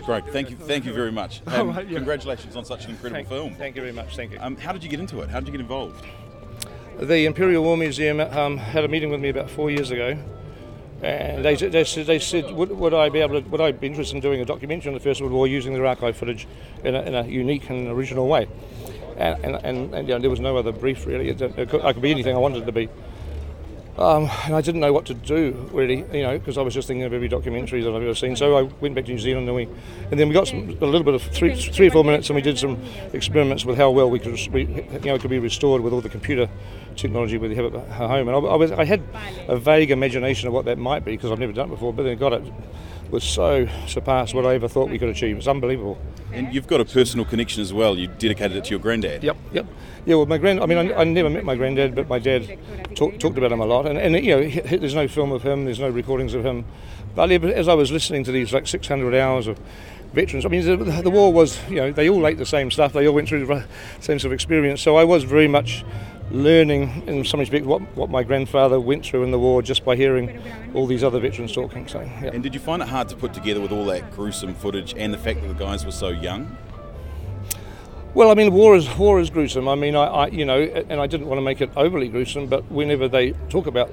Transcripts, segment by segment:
Great, thank you very much. Congratulations on such an incredible film. Thank you very much, thank you. How did you get into it? How did you get involved? The Imperial War Museum had a meeting with me about 4 years ago, and they said, would I be interested in doing a documentary on the First World War using their archive footage in a unique and original way? And you know, there was no other brief really. I could be anything I wanted to be. And I didn't know what to do really, you know, because I was just thinking of every documentary that I've ever seen. So I went back to New Zealand and then we got a little bit of three or 4 minutes, and we did some experiments with how well it could be restored with all the computer technology we have at home. And I had a vague imagination of what that might be because I've never done it before, but then it was so surpassed what I ever thought we could achieve. It's unbelievable. And you've got a personal connection as well. You dedicated it to your granddad. Yep. Yeah, well, I never met my granddad, but my dad talked about him a lot. And you know, there's no film of him, there's no recordings of him. But as I was listening to these like 600 hours of veterans, I mean, the war was, you know, they all ate the same stuff, they all went through the same sort of experience. So I was very much learning, in some respects, what my grandfather went through in the war just by hearing all these other veterans talking. So, yeah. And did you find it hard to put together with all that gruesome footage and the fact that the guys were so young? Well, I mean, war is gruesome. I mean, I you know, and I didn't want to make it overly gruesome, but whenever they talk about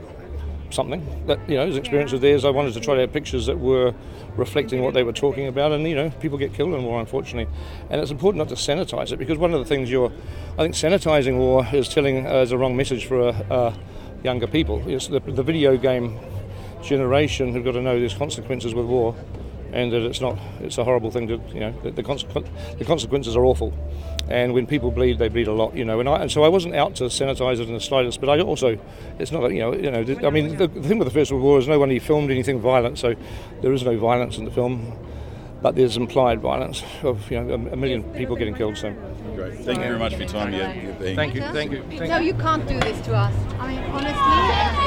something that, you know, is experience of theirs, I wanted to try to have pictures that were reflecting what they were talking about. And, you know, people get killed in war, unfortunately, and it's important not to sanitize it, because one of the things I think sanitizing war is telling is a wrong message for younger people. It's the video game generation who've got to know there's consequences with war, and that it's a horrible thing to, you know, the consequences are awful, and when people bleed, they bleed a lot, you know. And so I wasn't out to sanitize it in the slightest, but I also, it's not, you know. I mean, the thing with the First World War is no one filmed anything violent, so there is no violence in the film, but there's implied violence of, you know, a million people getting killed. So. Great. Thank you very much for your time. Thank you. No, you can't do this to us. I mean, honestly.